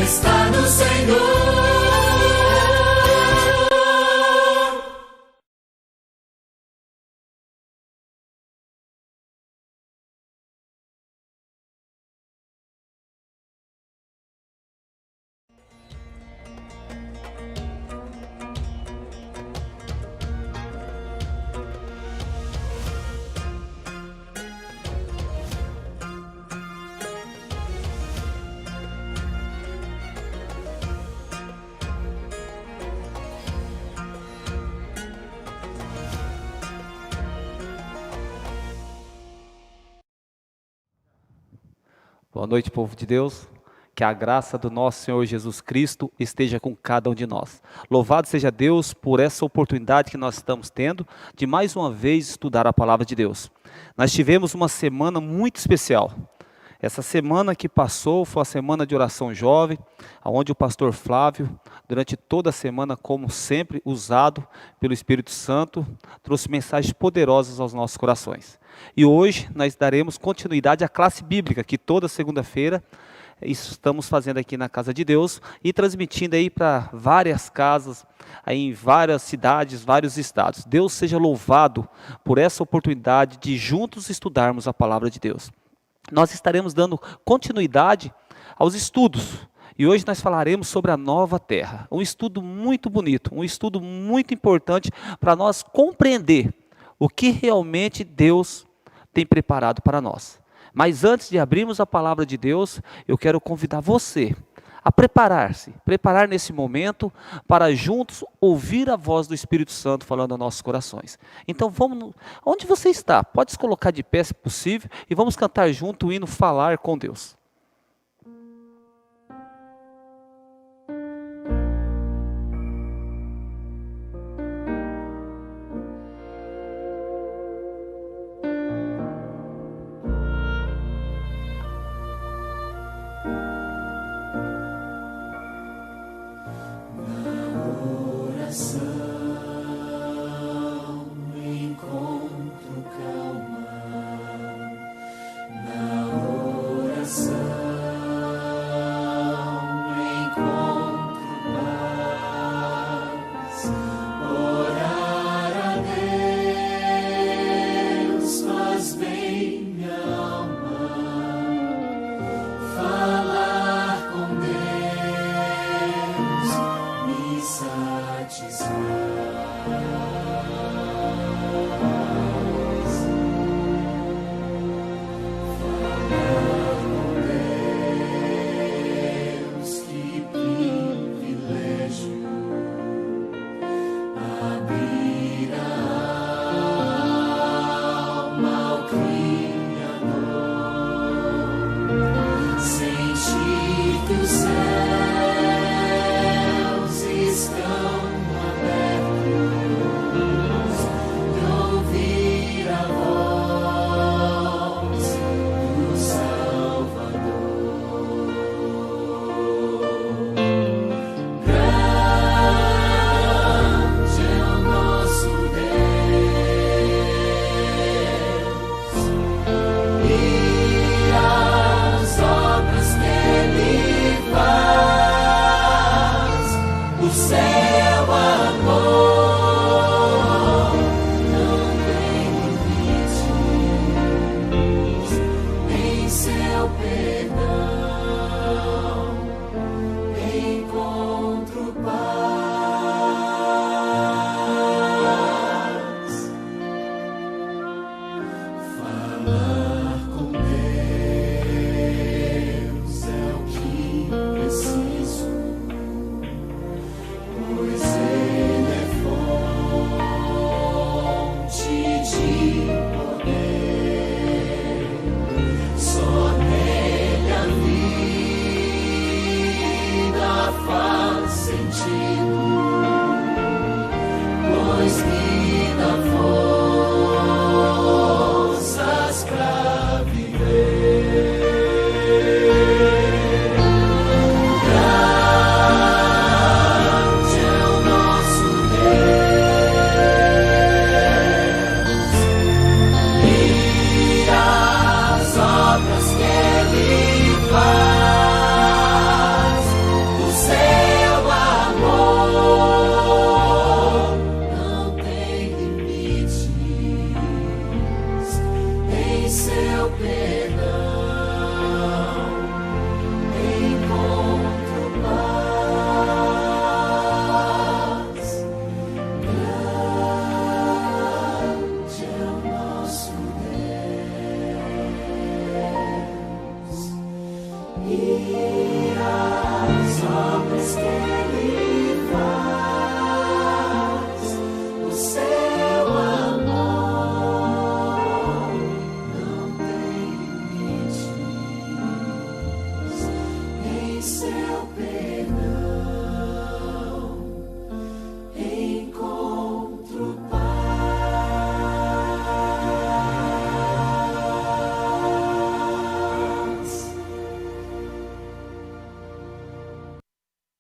está no Senhor. Boa noite, povo de Deus. Que a graça do nosso Senhor Jesus Cristo esteja com cada um de nós. Louvado seja Deus por essa oportunidade que nós estamos tendo de mais uma vez estudar a palavra de Deus. Nós tivemos uma semana muito especial. Essa semana que passou foi a semana de oração jovem, onde o pastor Flávio, durante toda a semana, como sempre, usado pelo Espírito Santo, trouxe mensagens poderosas aos nossos corações. E hoje nós daremos continuidade à classe bíblica, que toda segunda-feira estamos fazendo aqui na Casa de Deus e transmitindo aí para várias casas, aí em várias cidades, vários estados. Deus seja louvado por essa oportunidade de juntos estudarmos a palavra de Deus. Nós estaremos dando continuidade aos estudos. E hoje nós falaremos sobre a nova terra. Um estudo muito bonito, um estudo muito importante para nós compreender o que realmente Deus tem preparado para nós. Mas antes de abrirmos a palavra de Deus, eu quero convidar você a preparar nesse momento para juntos ouvir a voz do Espírito Santo falando aos nossos corações. Então vamos, onde você está? Pode se colocar de pé se possível e vamos cantar junto o hino Falar com Deus.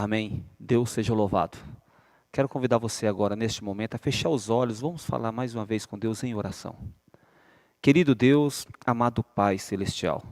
Amém. Deus seja louvado. Quero convidar você agora, neste momento, a fechar os olhos. Vamos falar mais uma vez com Deus em oração. Querido Deus, amado Pai Celestial,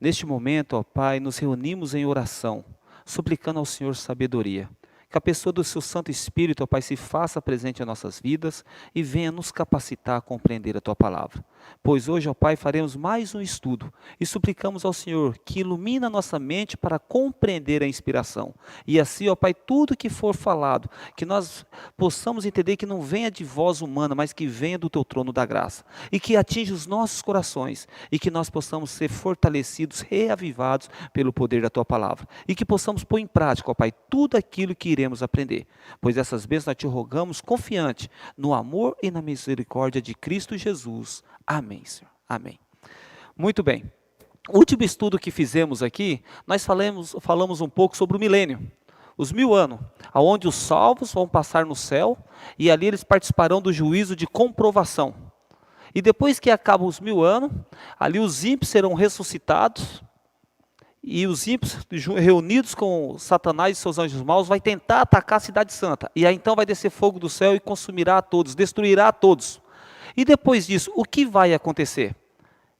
neste momento, ó Pai, nos reunimos em oração, suplicando ao Senhor sabedoria. Que a pessoa do seu Santo Espírito, ó Pai, se faça presente em nossas vidas e venha nos capacitar a compreender a Tua Palavra. Pois hoje, ó Pai, faremos mais um estudo e suplicamos ao Senhor que ilumine a nossa mente para compreender a inspiração. E assim, ó Pai, tudo que for falado, que nós possamos entender que não venha de voz humana, mas que venha do Teu trono da graça. E que atinja os nossos corações e que nós possamos ser fortalecidos, reavivados pelo poder da Tua Palavra. E que possamos pôr em prática, ó Pai, tudo aquilo que iremos aprender. Pois essas bênçãos nós te rogamos confiante no amor e na misericórdia de Cristo Jesus. Amém, Senhor. Amém. Muito bem. O último estudo que fizemos aqui, nós falamos um pouco sobre o milênio. Os 1000 anos, onde os salvos vão passar no céu e ali eles participarão do juízo de comprovação. E depois que acabam os 1000 anos, ali os ímpios serão ressuscitados e os ímpios reunidos com Satanás e seus anjos maus vai tentar atacar a cidade santa. E aí então vai descer fogo do céu e consumirá a todos, destruirá a todos. E depois disso, o que vai acontecer?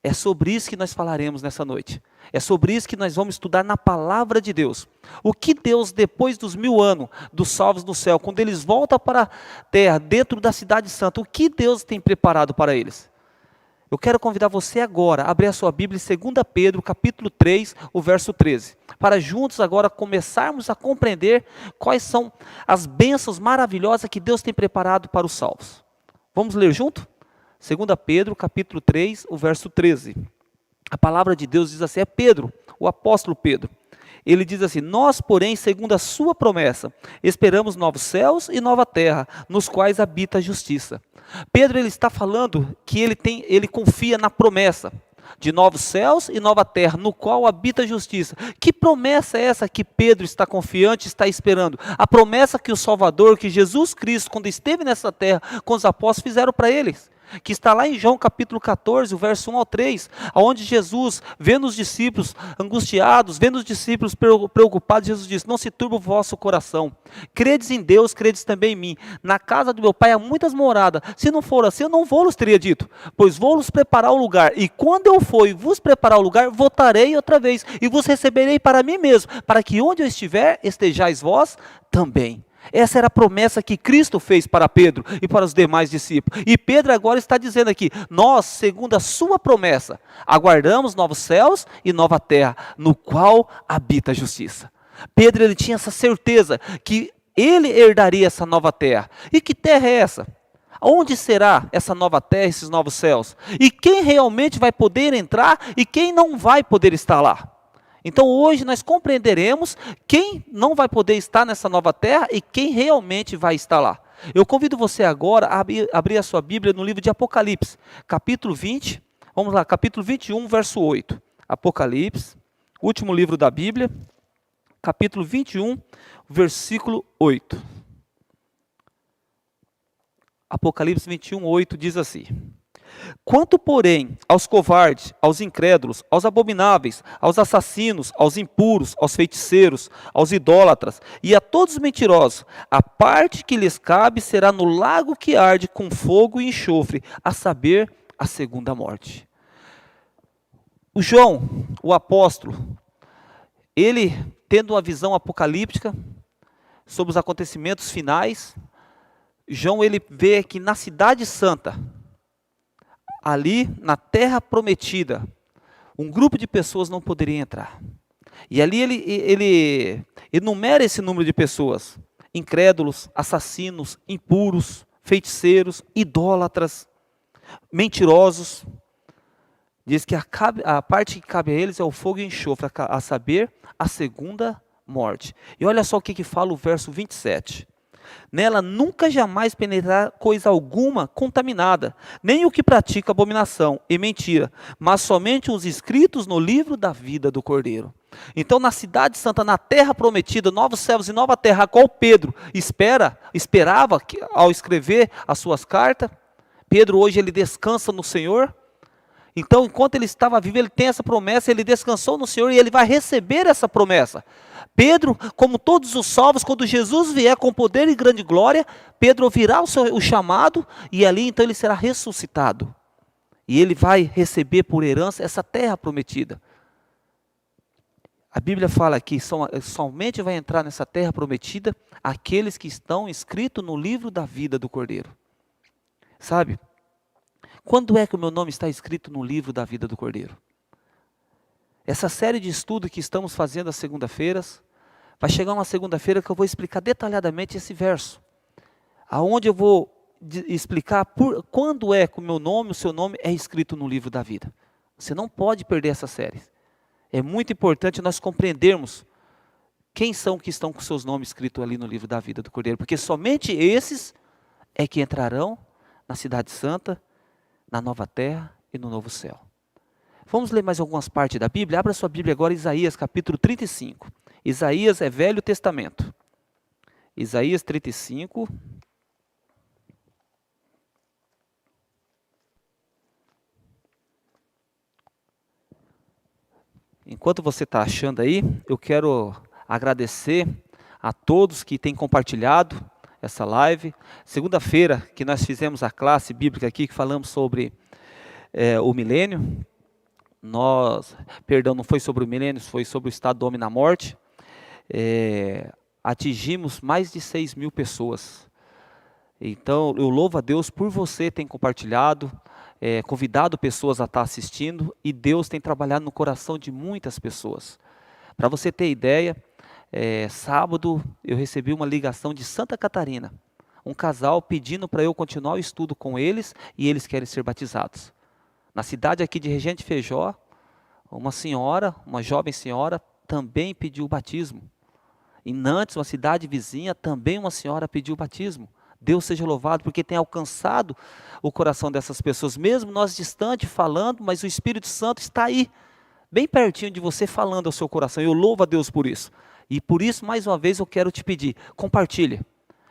É sobre isso que nós falaremos nessa noite. É sobre isso que nós vamos estudar na palavra de Deus. O que Deus, depois dos 1000 anos dos salvos no céu, quando eles voltam para a terra, dentro da cidade santa, o que Deus tem preparado para eles? Eu quero convidar você agora a abrir a sua Bíblia em 2 Pedro, capítulo 3, o verso 13. Para juntos agora começarmos a compreender quais são as bênçãos maravilhosas que Deus tem preparado para os salvos. Vamos ler junto? 2 Pedro, capítulo 3, o verso 13. A palavra de Deus diz assim, é Pedro, o apóstolo Pedro. Ele diz assim, nós, porém, segundo a sua promessa, esperamos novos céus e nova terra, nos quais habita a justiça. Pedro ele está falando que ele confia na promessa de novos céus e nova terra, no qual habita a justiça. Que promessa é essa que Pedro está confiante, está esperando? A promessa que o Salvador, que Jesus Cristo, quando esteve nessa terra com os apóstolos, fizeram para eles. Que está lá em João capítulo 14, o verso 1 ao 3, onde Jesus, vendo os discípulos angustiados, vendo os discípulos preocupados, Jesus diz, não se turbe o vosso coração, credes em Deus, credes também em mim, na casa do meu Pai há muitas moradas, se não for assim eu não vou-los teria dito, pois vou-los preparar o lugar, e quando eu for e vos preparar o lugar, voltarei outra vez, e vos receberei para mim mesmo, para que onde eu estiver, estejais vós também. Essa era a promessa que Cristo fez para Pedro e para os demais discípulos. E Pedro agora está dizendo aqui, nós, segundo a sua promessa, aguardamos novos céus e nova terra, no qual habita a justiça. Pedro ele tinha essa certeza que ele herdaria essa nova terra. E que terra é essa? Onde será essa nova terra, esses novos céus? E quem realmente vai poder entrar e quem não vai poder estar lá? Então hoje nós compreenderemos quem não vai poder estar nessa nova terra e quem realmente vai estar lá. Eu convido você agora a abrir a sua Bíblia no livro de Apocalipse, capítulo 20, vamos lá, capítulo 21, verso 8. Apocalipse, último livro da Bíblia, capítulo 21, versículo 8. Apocalipse 21, 8 diz assim. Quanto, porém, aos covardes, aos incrédulos, aos abomináveis, aos assassinos, aos impuros, aos feiticeiros, aos idólatras e a todos os mentirosos, a parte que lhes cabe será no lago que arde com fogo e enxofre, a saber, a segunda morte. O João, o apóstolo, ele tendo uma visão apocalíptica sobre os acontecimentos finais, João ele vê que na cidade santa, ali na terra prometida, um grupo de pessoas não poderia entrar. E ali ele enumera esse número de pessoas: incrédulos, assassinos, impuros, feiticeiros, idólatras, mentirosos. Diz que a parte que cabe a eles é o fogo e enxofre, a saber, a segunda morte. E olha só o que fala o verso 27. Nela nunca jamais penetrará coisa alguma contaminada, nem o que pratica abominação e mentira, mas somente os inscritos no livro da vida do Cordeiro. Então na cidade santa, na terra prometida, novos céus e nova terra, a qual Pedro esperava ao escrever as suas cartas, Pedro hoje ele descansa no Senhor. Então, enquanto ele estava vivo, ele tem essa promessa, ele descansou no Senhor e ele vai receber essa promessa. Pedro, como todos os salvos, quando Jesus vier com poder e grande glória, Pedro ouvirá o chamado e ali então ele será ressuscitado. E ele vai receber por herança essa terra prometida. A Bíblia fala que somente vai entrar nessa terra prometida aqueles que estão inscritos no livro da vida do Cordeiro. Sabe? Quando é que o meu nome está escrito no livro da vida do Cordeiro? Essa série de estudo que estamos fazendo às segunda-feiras, vai chegar uma segunda-feira que eu vou explicar detalhadamente esse verso. Aonde eu vou explicar quando é que o seu nome é escrito no livro da vida. Você não pode perder essa série. É muito importante nós compreendermos quem são que estão com seus nomes escritos ali no livro da vida do Cordeiro, porque somente esses é que entrarão na cidade santa, na nova terra e no novo céu. Vamos ler mais algumas partes da Bíblia? Abra sua Bíblia agora, Isaías capítulo 35. Isaías é Velho Testamento. Isaías 35. Enquanto você está achando aí, eu quero agradecer a todos que têm compartilhado essa live. Segunda-feira que nós fizemos a classe bíblica aqui, que falamos sobre o milênio. Não foi sobre o milênio, foi sobre o estado do homem na morte. Atingimos mais de 6.000 pessoas. Então, eu louvo a Deus por você ter compartilhado, convidado pessoas a estar assistindo, e Deus tem trabalhado no coração de muitas pessoas. Para você ter ideia, sábado eu recebi uma ligação de Santa Catarina, um casal pedindo para eu continuar o estudo com eles, e eles querem ser batizados. Na cidade aqui de Regente Feijó, uma jovem senhora, também pediu o batismo. Em Nantes, uma cidade vizinha, também uma senhora pediu o batismo. Deus seja louvado, porque tem alcançado o coração dessas pessoas, mesmo nós distante falando, mas o Espírito Santo está aí, bem pertinho de você, falando ao seu coração. Eu louvo a Deus por isso. E por isso, mais uma vez, eu quero te pedir, compartilhe.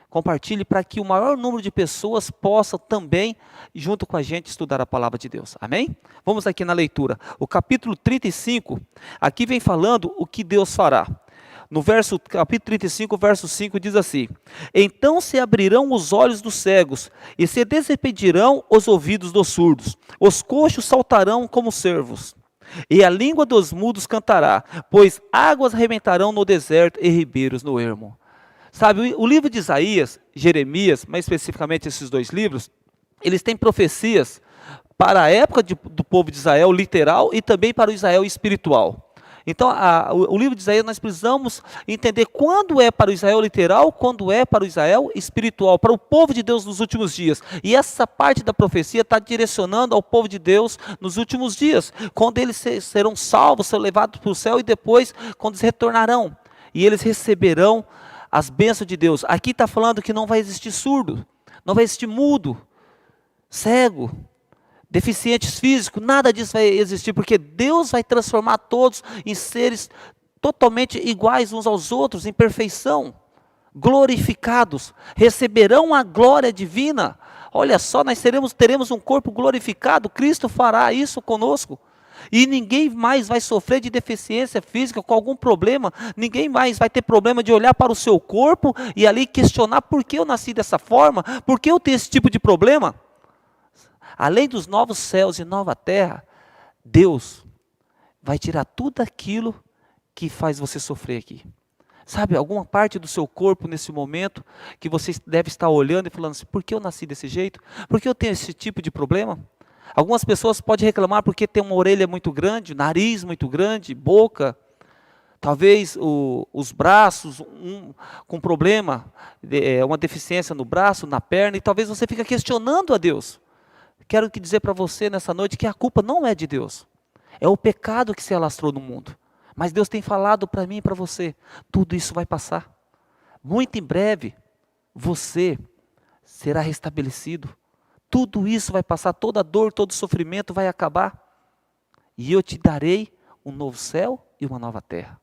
Compartilhe para que o maior número de pessoas possa também, junto com a gente, estudar a palavra de Deus. Amém? Vamos aqui na leitura. O capítulo 35, aqui vem falando o que Deus fará. No capítulo 35, verso 5, diz assim: Então se abrirão os olhos dos cegos, e se despedirão os ouvidos dos surdos. Os coxos saltarão como cervos, e a língua dos mudos cantará, pois águas arrebentarão no deserto e ribeiros no ermo. Sabe, o livro de Isaías, Jeremias, mais especificamente esses dois livros, eles têm profecias para a época do povo de Israel literal e também para o Israel espiritual. Então, o livro de Isaías nós precisamos entender quando é para o Israel literal, quando é para o Israel espiritual, para o povo de Deus nos últimos dias. E essa parte da profecia está direcionando ao povo de Deus nos últimos dias, quando eles serão salvos, serão levados para o céu e depois quando eles retornarão. E eles receberão as bênçãos de Deus. Aqui está falando que não vai existir surdo, não vai existir mudo, cego, deficientes físicos, nada disso vai existir, porque Deus vai transformar todos em seres totalmente iguais uns aos outros, em perfeição, glorificados, receberão a glória divina. Olha só, nós teremos um corpo glorificado, Cristo fará isso conosco. E ninguém mais vai sofrer de deficiência física com algum problema, ninguém mais vai ter problema de olhar para o seu corpo e ali questionar por que eu nasci dessa forma, por que eu tenho esse tipo de problema. Além dos novos céus e nova terra, Deus vai tirar tudo aquilo que faz você sofrer aqui. Sabe, alguma parte do seu corpo nesse momento que você deve estar olhando e falando assim: por que eu nasci desse jeito? Por que eu tenho esse tipo de problema? Algumas pessoas podem reclamar porque tem uma orelha muito grande, nariz muito grande, boca, talvez os braços com problema, uma deficiência no braço, na perna, e talvez você fique questionando a Deus. Quero dizer para você nessa noite que a culpa não é de Deus, é o pecado que se alastrou no mundo. Mas Deus tem falado para mim e para você, tudo isso vai passar. Muito em breve, você será restabelecido. Tudo isso vai passar, toda dor, todo sofrimento vai acabar. E eu te darei um novo céu e uma nova terra.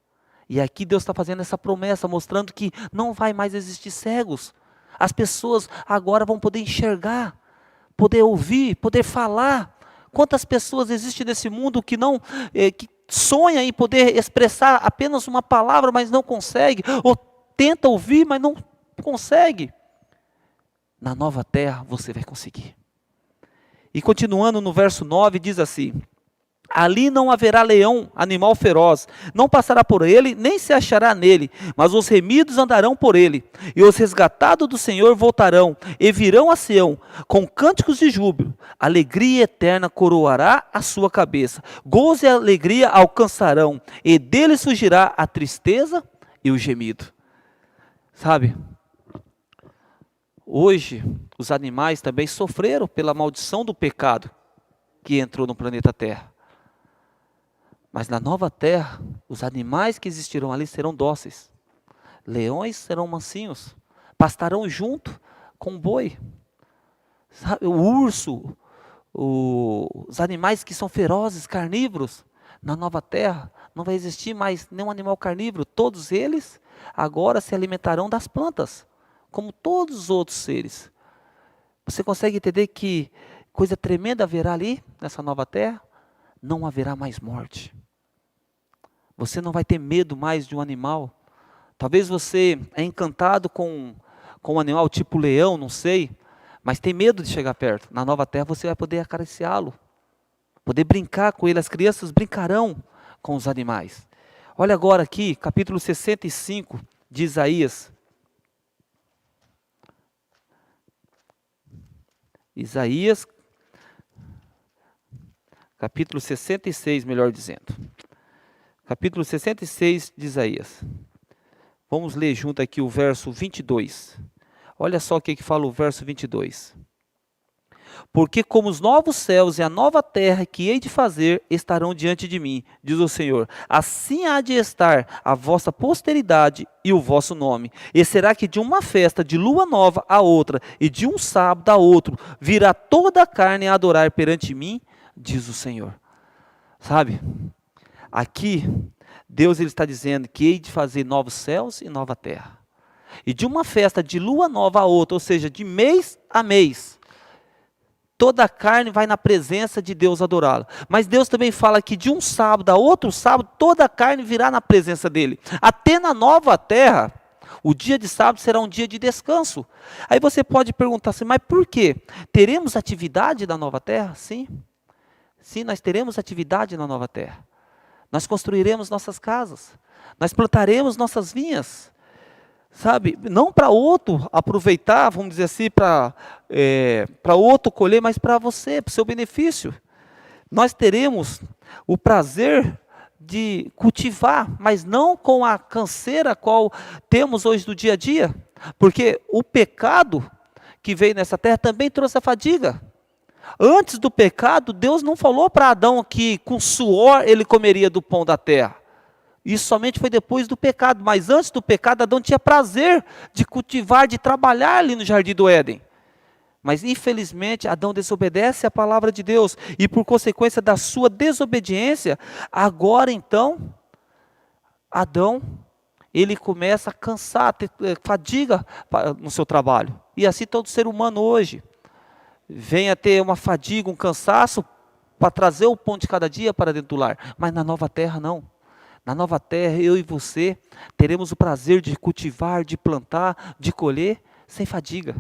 E aqui Deus está fazendo essa promessa, mostrando que não vai mais existir cegos. As pessoas agora vão poder enxergar, poder ouvir, poder falar Quantas pessoas existem nesse mundo que não que sonha em poder expressar apenas uma palavra, mas não consegue, ou tenta ouvir, mas não consegue. Na nova terra você vai conseguir. E continuando no verso 9, diz assim: ali não haverá leão, animal feroz, não passará por ele, nem se achará nele, mas os remidos andarão por ele, e os resgatados do Senhor voltarão, e virão a Sião, com cânticos de júbilo, alegria eterna coroará a sua cabeça, gozo e alegria alcançarão, e dele surgirá a tristeza e o gemido. Sabe, hoje os animais também sofreram pela maldição do pecado que entrou no planeta Terra. Mas na nova terra, os animais que existirão ali serão dóceis. Leões serão mansinhos, pastarão junto com o boi. Sabe, o urso, os animais que são ferozes, carnívoros. Na nova terra não vai existir mais nenhum animal carnívoro. Todos eles agora se alimentarão das plantas, como todos os outros seres. Você consegue entender que coisa tremenda haverá ali, nessa nova terra? Não haverá mais morte. Você não vai ter medo mais de um animal. Talvez você é encantado com um animal tipo leão, não sei, mas tem medo de chegar perto. Na nova terra você vai poder acariciá-lo, poder brincar com ele. As crianças brincarão com os animais. Olha agora aqui, capítulo 65 de Isaías. Isaías, capítulo 66, melhor dizendo. Capítulo 66 de Isaías. Vamos ler junto aqui o verso 22. Olha só o que fala o verso 22. Porque como os novos céus e a nova terra que hei de fazer estarão diante de mim, diz o Senhor, assim há de estar a vossa posteridade e o vosso nome. E será que de uma festa de lua nova a outra, e de um sábado a outro, virá toda a carne a adorar perante mim, diz o Senhor. Sabe? Aqui, Deus ele está dizendo que hei de fazer novos céus e nova terra. E de uma festa de lua nova a outra, ou seja, de mês a mês, toda a carne vai na presença de Deus adorá-lo. Mas Deus também fala que de um sábado a outro sábado, toda a carne virá na presença dele. Até na nova terra, o dia de sábado será um dia de descanso. Aí você pode perguntar assim, mas por quê? Teremos atividade na nova terra? Sim. Sim, nós teremos atividade na nova terra. Nós construiremos nossas casas, nós plantaremos nossas vinhas, sabe? Não para outro aproveitar, vamos dizer assim, para outro colher, mas para você, para o seu benefício. Nós teremos o prazer de cultivar, mas não com a canseira qual temos hoje do dia a dia, porque o pecado que veio nessa terra também trouxe a fadiga. Antes do pecado, Deus não falou para Adão que com suor ele comeria do pão da terra. Isso somente foi depois do pecado. Mas antes do pecado, Adão tinha prazer de cultivar, de trabalhar ali no jardim do Éden. Mas infelizmente, Adão desobedece à palavra de Deus. E por consequência da sua desobediência, agora então, Adão, ele começa a cansar, ter fadiga no seu trabalho. E assim todo ser humano hoje. Venha ter uma fadiga, um cansaço, para trazer o pão de cada dia para dentro do lar. Mas na nova terra não. Na nova terra, eu e você, teremos o prazer de cultivar, de plantar, de colher, sem fadiga.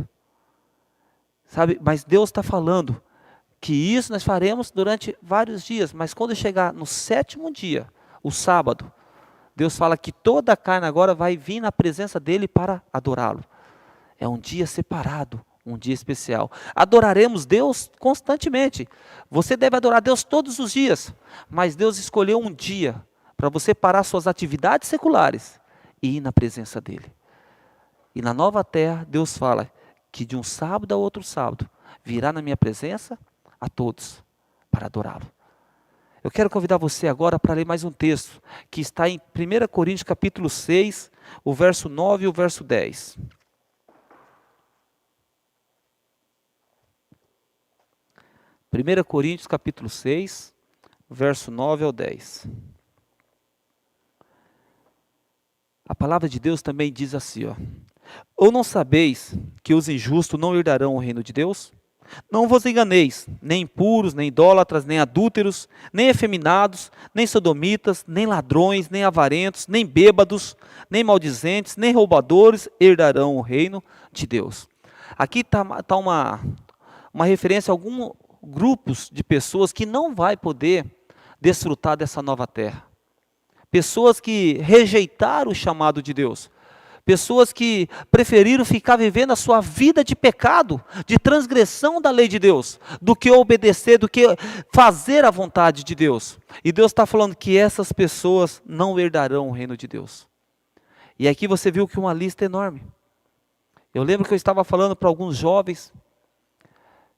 Sabe, mas Deus está falando que isso nós faremos durante vários dias. Mas quando chegar no 7º dia, o sábado, Deus fala que toda a carne agora vai vir na presença dEle para adorá-lo. É um dia separado. Um dia especial. Adoraremos Deus constantemente. Você deve adorar Deus todos os dias. Mas Deus escolheu um dia para você parar suas atividades seculares e ir na presença dEle. E na nova terra, Deus fala que de um sábado a outro sábado, virá na minha presença a todos para adorá-lo. Eu quero convidar você agora para ler mais um texto, que está em 1 Coríntios capítulo 6, o verso 9 e o verso 10. 1 Coríntios capítulo 6, verso 9 ao 10. A palavra de Deus também diz assim, ó: ou não sabeis que os injustos não herdarão o reino de Deus? Não vos enganeis, nem impuros, nem idólatras, nem adúlteros, nem efeminados, nem sodomitas, nem ladrões, nem avarentos, nem bêbados, nem maldizentes, nem roubadores herdarão o reino de Deus. Aqui está uma referência a alguns grupos de pessoas que não vai poder desfrutar dessa nova terra. Pessoas que rejeitaram o chamado de Deus. Pessoas que preferiram ficar vivendo a sua vida de pecado, de transgressão da lei de Deus, do que obedecer, do que fazer a vontade de Deus. E Deus está falando que essas pessoas não herdarão o reino de Deus. E aqui você viu que uma lista enorme. Eu lembro que eu estava falando para alguns jovens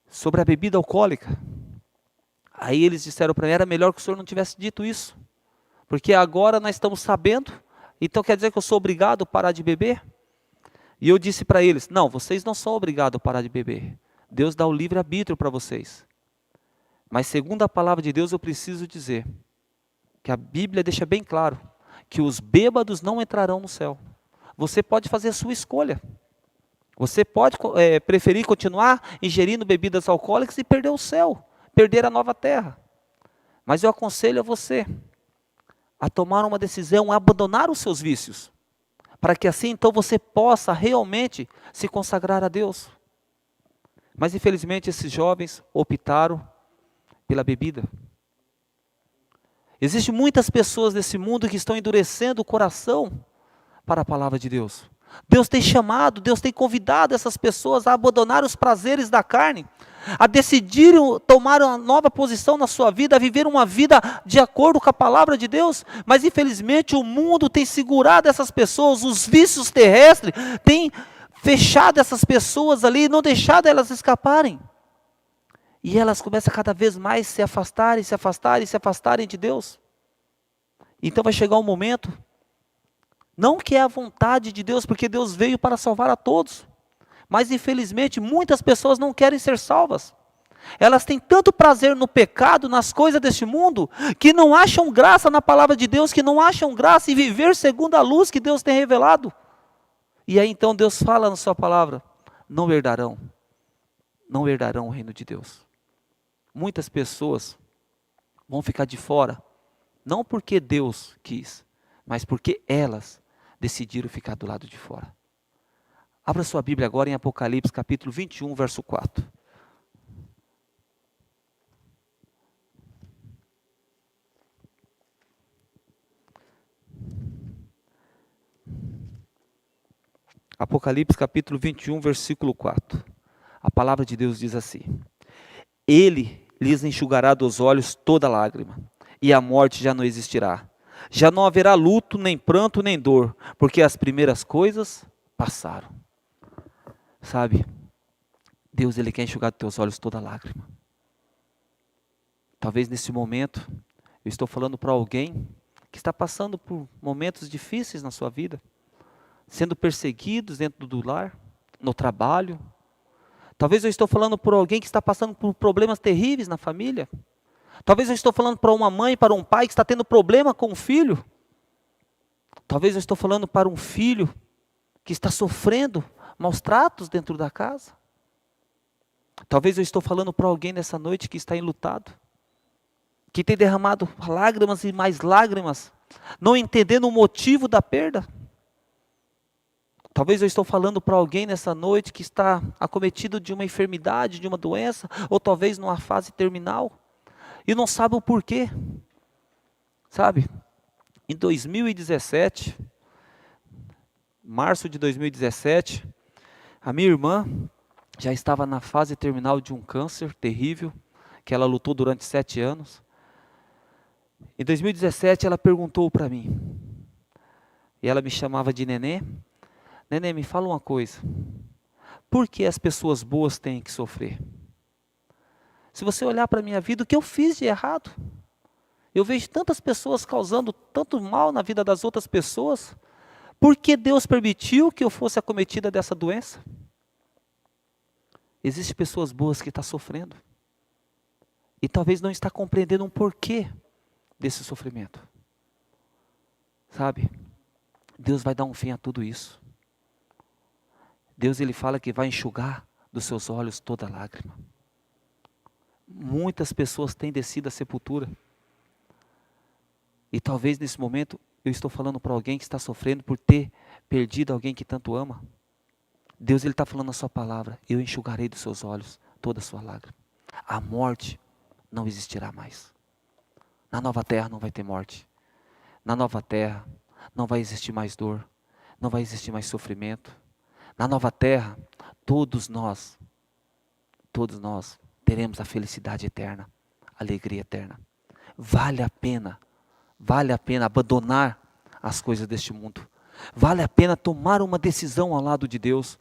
sobre a bebida alcoólica. Aí eles disseram para mim, era melhor que o senhor não tivesse dito isso. Porque agora nós estamos sabendo. Então quer dizer que eu sou obrigado a parar de beber? E eu disse para eles, não, vocês não são obrigados a parar de beber. Deus dá o livre-arbítrio para vocês. Mas segundo a palavra de Deus, eu preciso dizer, que a Bíblia deixa bem claro, que os bêbados não entrarão no céu. Você pode fazer a sua escolha. Você pode preferir continuar ingerindo bebidas alcoólicas e perder o céu, perder a nova terra. Mas eu aconselho a você a tomar uma decisão, a abandonar os seus vícios, para que assim então você possa realmente se consagrar a Deus. Mas infelizmente esses jovens optaram pela bebida. Existem muitas pessoas nesse mundo que estão endurecendo o coração para a palavra de Deus. Deus tem chamado, Deus tem convidado essas pessoas a abandonar os prazeres da carne, a decidirem tomar uma nova posição na sua vida, a viver uma vida de acordo com a palavra de Deus, mas infelizmente o mundo tem segurado essas pessoas, os vícios terrestres têm fechado essas pessoas ali, não deixado elas escaparem, e elas começam a cada vez mais se afastarem, se afastarem, se afastarem de Deus. Então vai chegar um momento, não que é a vontade de Deus, porque Deus veio para salvar a todos, mas infelizmente muitas pessoas não querem ser salvas. Elas têm tanto prazer no pecado, nas coisas deste mundo, que não acham graça na palavra de Deus, que não acham graça em viver segundo a luz que Deus tem revelado. E aí então Deus fala na sua palavra, não herdarão o reino de Deus. Muitas pessoas vão ficar de fora, não porque Deus quis, mas porque elas decidiram ficar do lado de fora. Abra sua Bíblia agora em Apocalipse capítulo 21, verso 4. Apocalipse capítulo 21, versículo 4. A palavra de Deus diz assim: Ele lhes enxugará dos olhos toda lágrima, e a morte já não existirá. Já não haverá luto, nem pranto, nem dor, porque as primeiras coisas passaram. Sabe, Deus Ele quer enxugar dos teus olhos toda lágrima. Talvez nesse momento, eu estou falando para alguém que está passando por momentos difíceis na sua vida, sendo perseguidos dentro do lar, no trabalho. Talvez eu estou falando por alguém que está passando por problemas terríveis na família. Talvez eu estou falando para uma mãe, para um pai que está tendo problema com o filho. Talvez eu estou falando para um filho que está sofrendo maus tratos dentro da casa. Talvez eu estou falando para alguém nessa noite que está enlutado, que tem derramado lágrimas e mais lágrimas, não entendendo o motivo da perda. Talvez eu estou falando para alguém nessa noite que está acometido de uma enfermidade, de uma doença, ou talvez numa fase terminal, e não sabe o porquê. Sabe, em 2017, março de 2017, a minha irmã já estava na fase terminal de um câncer terrível, que ela lutou durante 7 anos. Em 2017 ela perguntou para mim, e ela me chamava de Nenê: Nenê, me fala uma coisa, por que as pessoas boas têm que sofrer? Se você olhar para a minha vida, o que eu fiz de errado? Eu vejo tantas pessoas causando tanto mal na vida das outras pessoas, por que Deus permitiu que eu fosse acometida dessa doença? Existem pessoas boas que estão sofrendo, e talvez não está compreendendo um porquê desse sofrimento. Sabe, Deus vai dar um fim a tudo isso. Deus Ele fala que vai enxugar dos seus olhos toda lágrima. Muitas pessoas têm descido à sepultura. E talvez nesse momento eu estou falando para alguém que está sofrendo por ter perdido alguém que tanto ama. Deus ele está falando a sua palavra: eu enxugarei dos seus olhos toda a sua lágrima. A morte não existirá mais. Na nova terra não vai ter morte. Na nova terra não vai existir mais dor. Não vai existir mais sofrimento. Na nova terra, todos nós teremos a felicidade eterna, a alegria eterna. Vale a pena abandonar as coisas deste mundo. Vale a pena tomar uma decisão ao lado de Deus.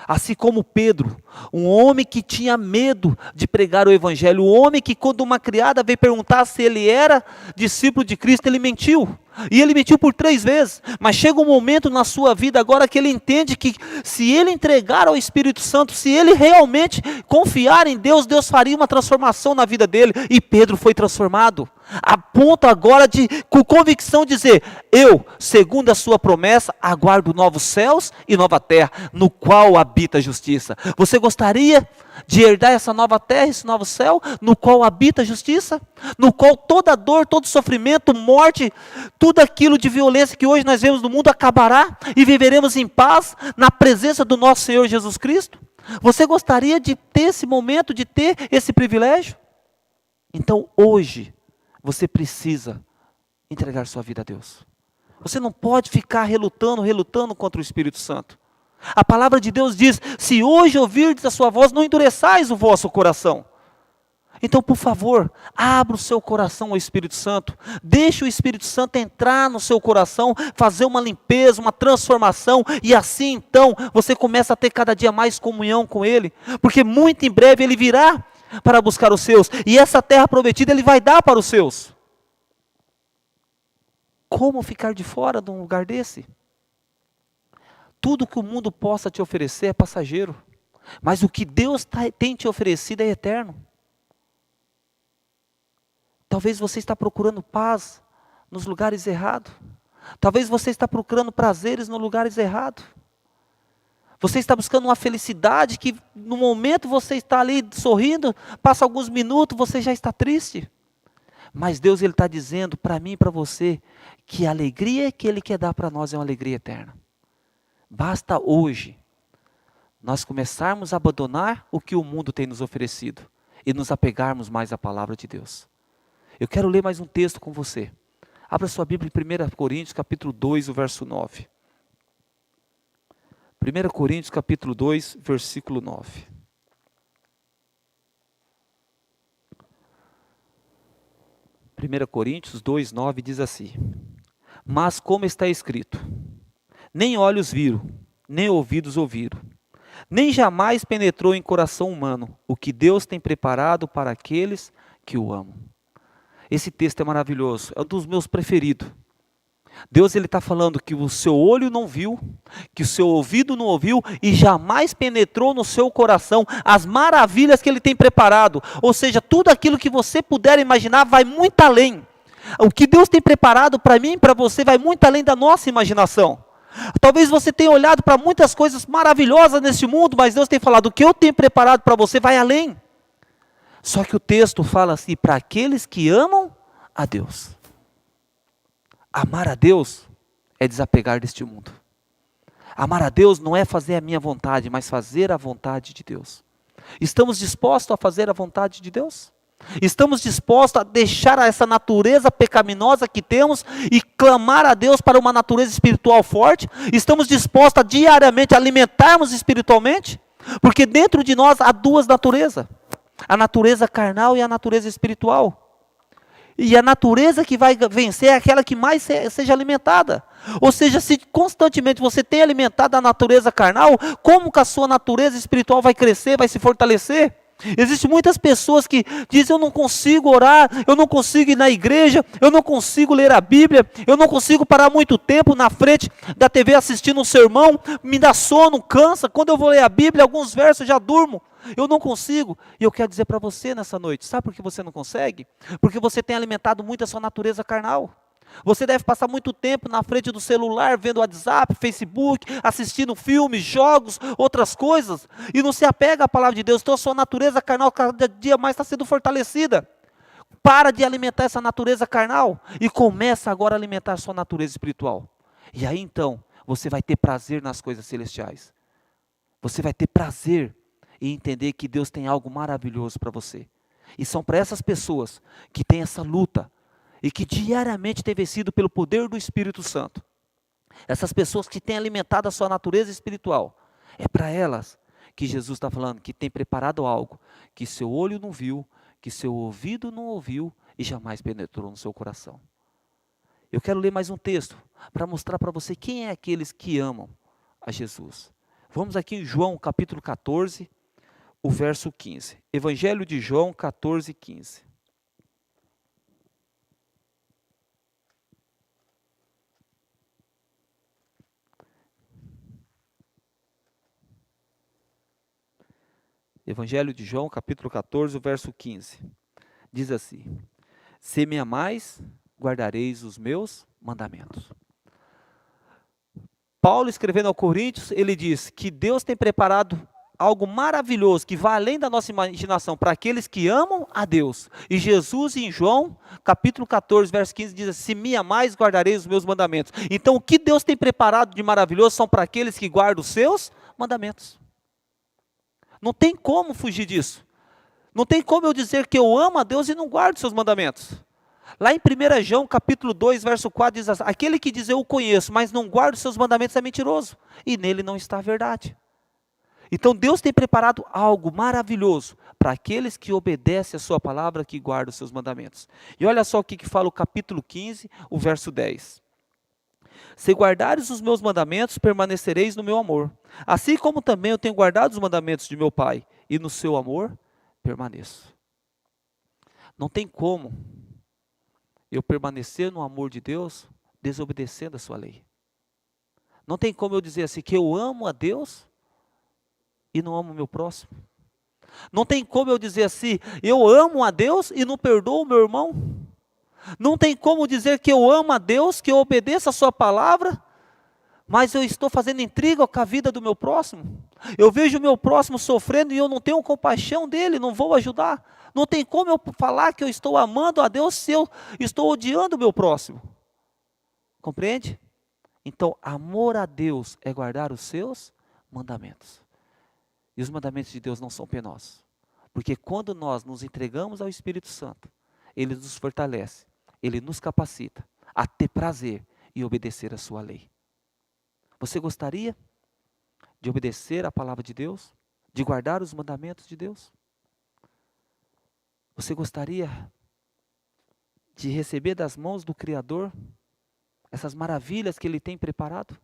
Assim como Pedro, um homem que tinha medo de pregar o evangelho, um homem que quando uma criada veio perguntar se ele era discípulo de Cristo, ele mentiu. E ele mentiu por 3 vezes, mas chega um momento na sua vida agora que ele entende que se ele entregar ao Espírito Santo, se ele realmente confiar em Deus, Deus faria uma transformação na vida dele. E Pedro foi transformado, a ponto agora de, com convicção, dizer: eu, segundo a sua promessa, aguardo novos céus e nova terra, no qual habita a justiça. Você gostaria de herdar essa nova terra, esse novo céu, no qual habita a justiça? No qual toda dor, todo sofrimento, morte, tudo aquilo de violência que hoje nós vemos no mundo acabará e viveremos em paz na presença do nosso Senhor Jesus Cristo? Você gostaria de ter esse momento, de ter esse privilégio? Então hoje você precisa entregar sua vida a Deus. Você não pode ficar relutando contra o Espírito Santo. A palavra de Deus diz: se hoje ouvirdes a sua voz, não endureçais o vosso coração. Então, por favor, abra o seu coração ao Espírito Santo. Deixe o Espírito Santo entrar no seu coração, fazer uma limpeza, uma transformação. E assim, então, você começa a ter cada dia mais comunhão com Ele. Porque muito em breve Ele virá para buscar os seus. E essa terra prometida Ele vai dar para os seus. Como ficar de fora de um lugar desse? Tudo que o mundo possa te oferecer é passageiro. Mas o que Deus tem te oferecido é eterno. Talvez você está procurando paz nos lugares errados. Talvez você está procurando prazeres nos lugares errados. Você está buscando uma felicidade que no momento você está ali sorrindo, passa alguns minutos, você já está triste. Mas Deus ele está dizendo para mim e para você que a alegria que Ele quer dar para nós é uma alegria eterna. Basta hoje nós começarmos a abandonar o que o mundo tem nos oferecido e nos apegarmos mais à palavra de Deus. Eu quero ler mais um texto com você. Abra sua Bíblia em 1 Coríntios capítulo 2, o verso 9. 1 Coríntios capítulo 2, versículo 9. Coríntios 2, 9 diz assim: mas como está escrito, nem olhos viram, nem ouvidos ouviram, nem jamais penetrou em coração humano o que Deus tem preparado para aqueles que o amam. Esse texto é maravilhoso, é um dos meus preferidos. Deus ele está falando que o seu olho não viu, que o seu ouvido não ouviu e jamais penetrou no seu coração as maravilhas que Ele tem preparado. Ou seja, tudo aquilo que você puder imaginar vai muito além. O que Deus tem preparado para mim e para você vai muito além da nossa imaginação. Talvez você tenha olhado para muitas coisas maravilhosas neste mundo, mas Deus tem falado: o que eu tenho preparado para você vai além. Só que o texto fala assim: para aqueles que amam a Deus. Amar a Deus é desapegar deste mundo. Amar a Deus não é fazer a minha vontade, mas fazer a vontade de Deus. Estamos dispostos a fazer a vontade de Deus? Estamos dispostos a deixar essa natureza pecaminosa que temos e clamar a Deus para uma natureza espiritual forte? Estamos dispostos a diariamente alimentarmos espiritualmente? Porque dentro de nós há 2 naturezas. A natureza carnal e a natureza espiritual. E a natureza que vai vencer é aquela que mais seja alimentada. Ou seja, se constantemente você tem alimentado a natureza carnal, como que a sua natureza espiritual vai crescer, vai se fortalecer? Existem muitas pessoas que dizem: eu não consigo orar, eu não consigo ir na igreja, eu não consigo ler a Bíblia, eu não consigo parar muito tempo na frente da TV assistindo um sermão, me dá sono, cansa, quando eu vou ler a Bíblia, alguns versos eu já durmo, eu não consigo. E eu quero dizer para você nessa noite: sabe por que você não consegue? Porque você tem alimentado muito a sua natureza carnal. Você deve passar muito tempo na frente do celular, vendo WhatsApp, Facebook, assistindo filmes, jogos, outras coisas, e não se apega à palavra de Deus. Então a sua natureza carnal cada dia mais está sendo fortalecida. Para de alimentar essa natureza carnal e começa agora a alimentar a sua natureza espiritual. E aí então, você vai ter prazer nas coisas celestiais. Você vai ter prazer em entender que Deus tem algo maravilhoso para você. E são para essas pessoas que têm essa luta e que diariamente têm vencido pelo poder do Espírito Santo. Essas pessoas que têm alimentado a sua natureza espiritual. É para elas que Jesus está falando que tem preparado algo que seu olho não viu, que seu ouvido não ouviu e jamais penetrou no seu coração. Eu quero ler mais um texto para mostrar para você quem é aqueles que amam a Jesus. Vamos aqui em João capítulo 14, o verso 15. Evangelho de João 14, 15. Evangelho de João capítulo 14, o verso 15. Diz assim: se me amais, guardareis os meus mandamentos. Paulo, escrevendo ao Coríntios, ele diz que Deus tem preparado algo maravilhoso, que vai além da nossa imaginação, para aqueles que amam a Deus. E Jesus, em João, capítulo 14, verso 15, diz assim: se me amais, guardareis os meus mandamentos. Então, o que Deus tem preparado de maravilhoso são para aqueles que guardam os seus mandamentos. Não tem como fugir disso. Não tem como eu dizer que eu amo a Deus e não guardo os seus mandamentos. Lá em 1 João, capítulo 2, verso 4, diz assim: aquele que diz eu o conheço, mas não guarda os seus mandamentos é mentiroso, e nele não está a verdade. Então Deus tem preparado algo maravilhoso para aqueles que obedecem a sua palavra, que guardam os seus mandamentos. E olha só o que fala o capítulo 15, o verso 10. Se guardares os meus mandamentos, permanecereis no meu amor. Assim como também eu tenho guardado os mandamentos de meu Pai, e no seu amor permaneço. Não tem como eu permanecer no amor de Deus desobedecendo a sua lei. Não tem como eu dizer assim que eu amo a Deus e não amo o meu próximo. Não tem como eu dizer assim, eu amo a Deus e não perdoo o meu irmão. Não tem como dizer que eu amo a Deus, que eu obedeço a sua palavra, mas eu estou fazendo intriga com a vida do meu próximo. Eu vejo o meu próximo sofrendo e eu não tenho compaixão dele, não vou ajudar. Não tem como eu falar que eu estou amando a Deus se eu estou odiando o meu próximo. Compreende? Então, amor a Deus é guardar os seus mandamentos. E os mandamentos de Deus não são penosos. Porque quando nós nos entregamos ao Espírito Santo, Ele nos fortalece, Ele nos capacita a ter prazer e obedecer a sua lei. Você gostaria de obedecer a palavra de Deus? De guardar os mandamentos de Deus? Você gostaria de receber das mãos do Criador essas maravilhas que Ele tem preparado?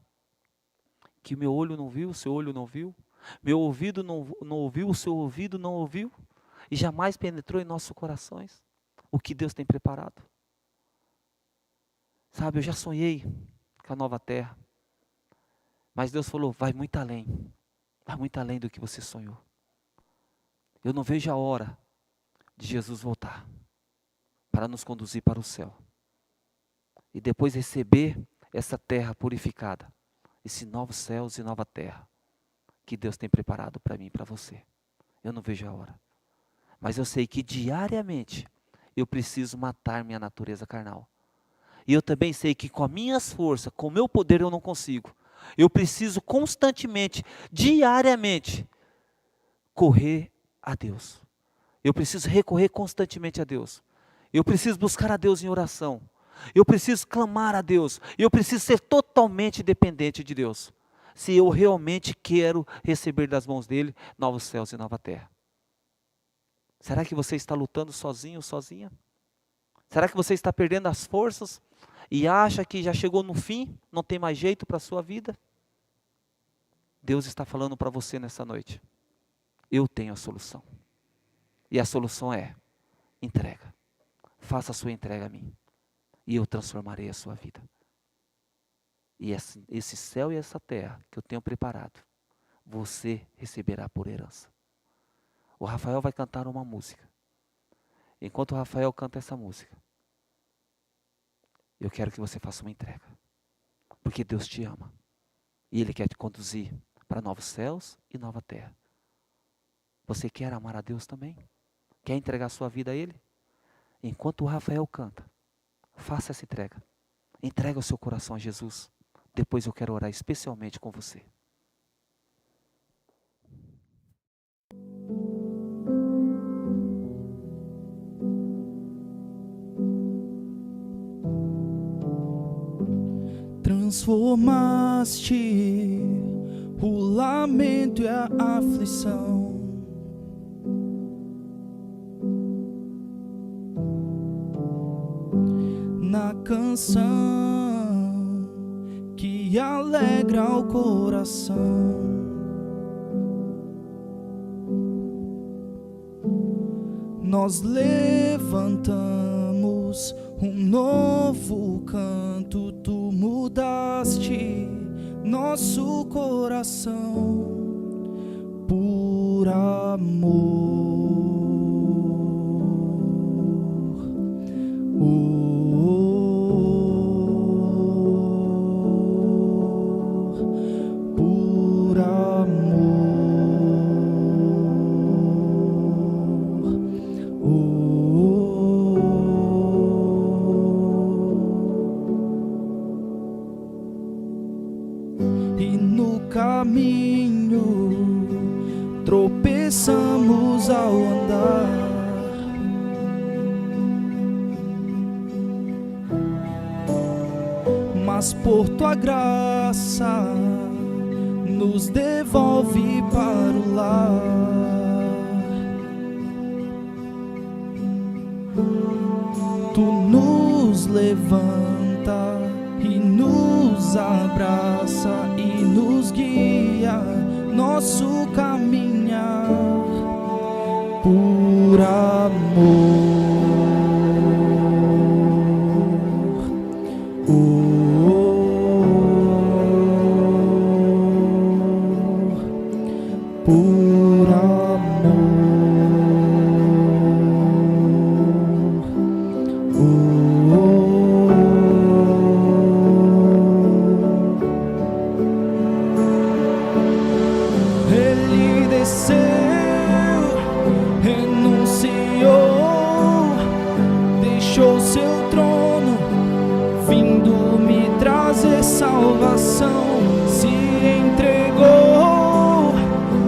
Que o meu olho não viu, o seu olho não viu, meu ouvido não ouviu, o seu ouvido não ouviu, e jamais penetrou em nossos corações o que Deus tem preparado. Sabe, eu já sonhei com a nova terra, mas Deus falou, vai muito além do que você sonhou. Eu não vejo a hora de Jesus voltar para nos conduzir para o céu e depois receber essa terra purificada, esses novos céus e nova terra que Deus tem preparado para mim e para você. Eu não vejo a hora, mas eu sei que diariamente eu preciso matar minha natureza carnal. E eu também sei que com as minhas forças, com o meu poder eu não consigo. Eu preciso constantemente, diariamente, correr a Deus. Eu preciso recorrer constantemente a Deus. Eu preciso buscar a Deus em oração. Eu preciso clamar a Deus. Eu preciso ser totalmente dependente de Deus. Se eu realmente quero receber das mãos dEle novos céus e nova terra. Será que você está lutando sozinho, sozinha? Será que você está perdendo as forças e acha que já chegou no fim, não tem mais jeito para a sua vida? Deus está falando para você nessa noite. Eu tenho a solução. E a solução é entrega. Faça a sua entrega a mim. E eu transformarei a sua vida. E esse céu e essa terra que eu tenho preparado, você receberá por herança. O Rafael vai cantar uma música. Enquanto o Rafael canta essa música, eu quero que você faça uma entrega. Porque Deus te ama. E Ele quer te conduzir para novos céus e nova terra. Você quer amar a Deus também? Quer entregar sua vida a Ele? Enquanto o Rafael canta, faça essa entrega. Entrega o seu coração a Jesus. Depois eu quero orar especialmente com você. Transformaste o lamento e a aflição na canção que alegra o coração. Nós levantamos um novo canto, tu mudaste nosso coração por amor. Por E no caminho tropeçamos ao andar, mas por tua graça nos devolve para o lar. Tu nos levanta e nos abraça e nos guia nosso caminhar por amor. Por amor. Ele desceu, renunciou, deixou seu trono, vindo me trazer salvação. Se entregou,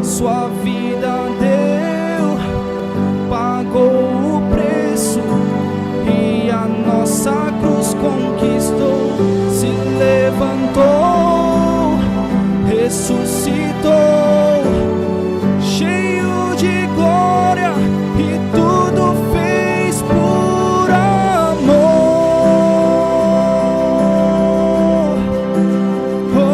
sua vida deu, pagou o preço e a nossa cruz conquistou. Se levantou, ressuscitou, cheio de glória, e tudo fez por amor. Por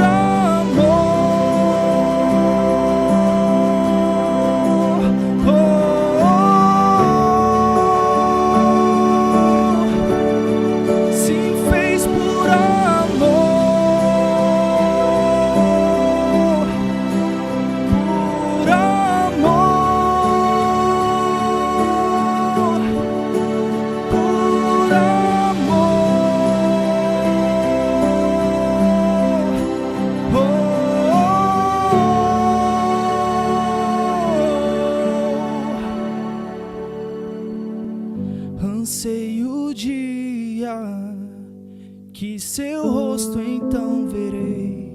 amor. Se fez por amor, por amor, por amor. Anseio o dia que seu rosto então verei,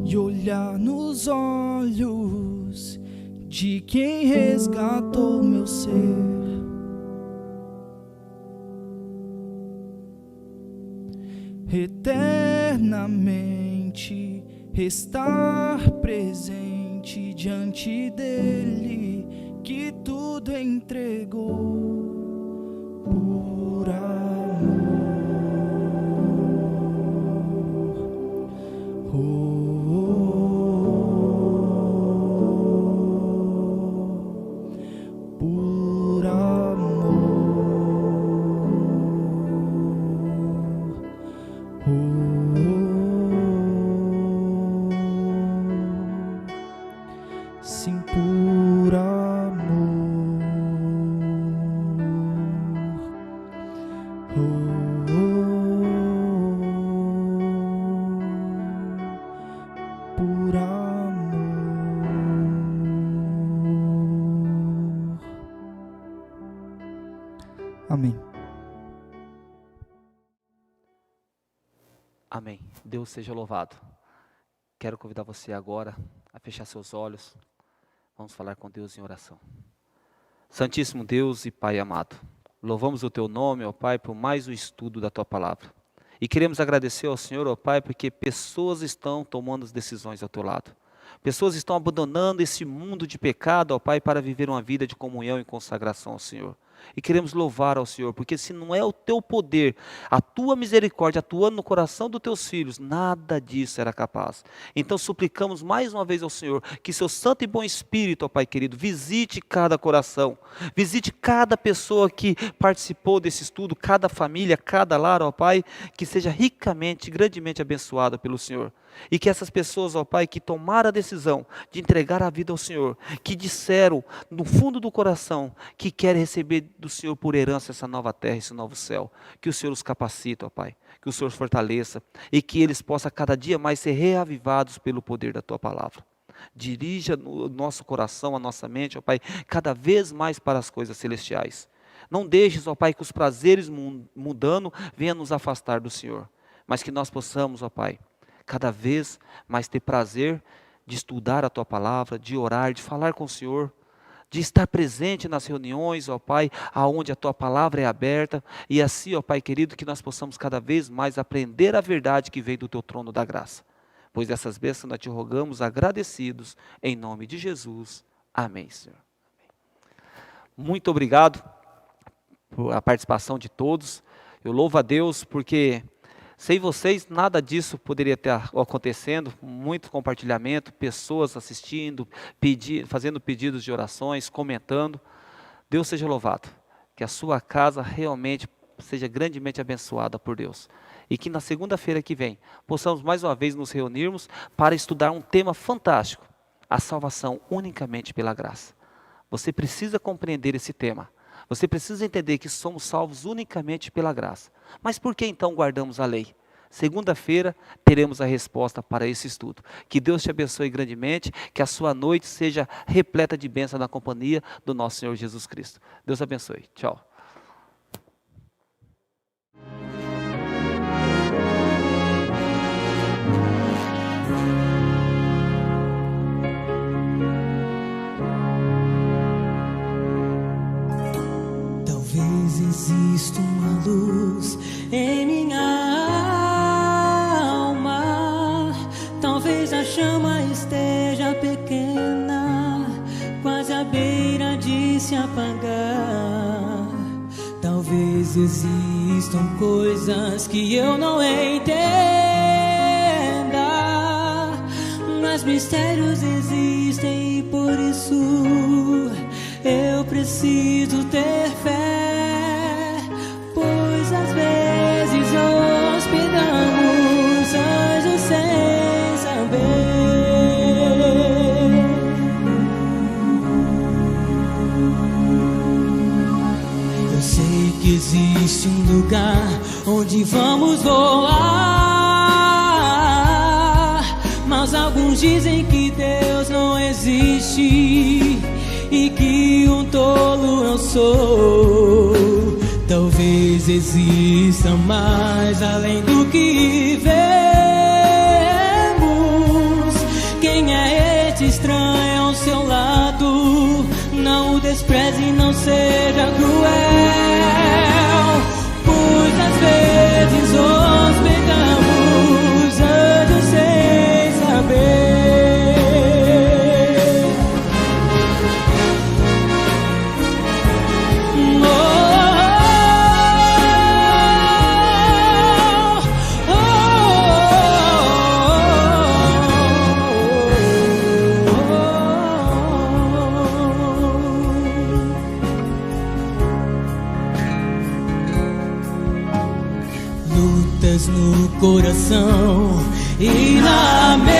e olhar nos olhos de quem resgatou meu ser. Eternamente estar presente diante dele, que tudo entregou por amor. Por amor. Amém. Amém. Deus seja louvado. Quero convidar você agora a fechar seus olhos. Vamos falar com Deus em oração. Santíssimo Deus e Pai amado, louvamos o Teu nome, ó Pai, por mais um estudo da Tua palavra. E queremos agradecer ao Senhor, ó Pai, porque pessoas estão tomando as decisões ao Teu lado. Pessoas estão abandonando esse mundo de pecado, ó Pai, para viver uma vida de comunhão e consagração ao Senhor. E queremos louvar ao Senhor, porque se não é o Teu poder, a Tua misericórdia atuando no coração dos Teus filhos, nada disso era capaz. Então suplicamos mais uma vez ao Senhor, que Seu Santo e Bom Espírito, ó Pai querido, visite cada coração, visite cada pessoa que participou desse estudo, cada família, cada lar, ó Pai, que seja ricamente, grandemente abençoada pelo Senhor. E que essas pessoas, ó Pai, que tomaram a decisão de entregar a vida ao Senhor, que disseram no fundo do coração que querem receber do Senhor por herança essa nova terra, esse novo céu, que o Senhor os capacite, ó Pai, que o Senhor os fortaleça e que eles possam cada dia mais ser reavivados pelo poder da Tua palavra. Dirija o nosso coração, a nossa mente, ó Pai, cada vez mais para as coisas celestiais. Não deixes, ó Pai, que os prazeres mundano venham nos afastar do Senhor, mas que nós possamos, ó Pai, cada vez mais ter prazer de estudar a Tua palavra, de orar, de falar com o Senhor, de estar presente nas reuniões, ó Pai, aonde a Tua palavra é aberta, e assim, ó Pai querido, que nós possamos cada vez mais aprender a verdade que vem do Teu trono da graça. Pois essas bênçãos nós Te rogamos agradecidos, em nome de Jesus. Amém, Senhor. Muito obrigado por a participação de todos. Eu louvo a Deus porque sem vocês, nada disso poderia estar acontecendo, muito compartilhamento, pessoas assistindo, fazendo pedidos de orações, comentando. Deus seja louvado, que a sua casa realmente seja grandemente abençoada por Deus. E que na segunda-feira que vem, possamos mais uma vez nos reunirmos para estudar um tema fantástico, a salvação unicamente pela graça. Você precisa compreender esse tema. Você precisa entender que somos salvos unicamente pela graça. Mas por que então guardamos a lei? Segunda-feira teremos a resposta para esse estudo. Que Deus te abençoe grandemente, que a sua noite seja repleta de bênção na companhia do nosso Senhor Jesus Cristo. Deus abençoe. Tchau. Talvez exista uma luz em minha alma. Talvez a chama esteja pequena, quase à beira de se apagar. Talvez existam coisas que eu não entenda, mas mistérios existem e por isso eu preciso ter fé, pois às vezes hospedamos anjos sem saber. Eu sei que existe um lugar onde vamos voar, mas alguns dizem que Deus não existe e que um tolo eu sou. Talvez exista mais além do que vemos. Quem é este estranho ao seu lado? Não o despreze, não seja cruel, pois às vezes hospedamos anjos sem saber. No coração e na mente,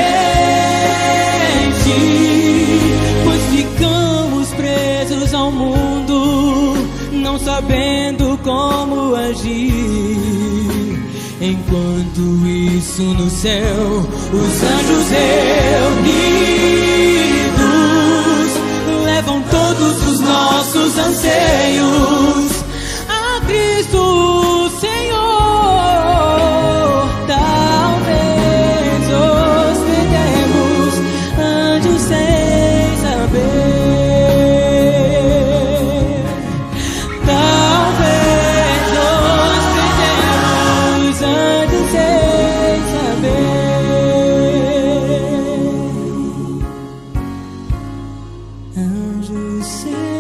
pois ficamos presos ao mundo, não sabendo como agir. Enquanto isso no céu, os anjos reunidos levam todos os nossos anseios. A do Senhor.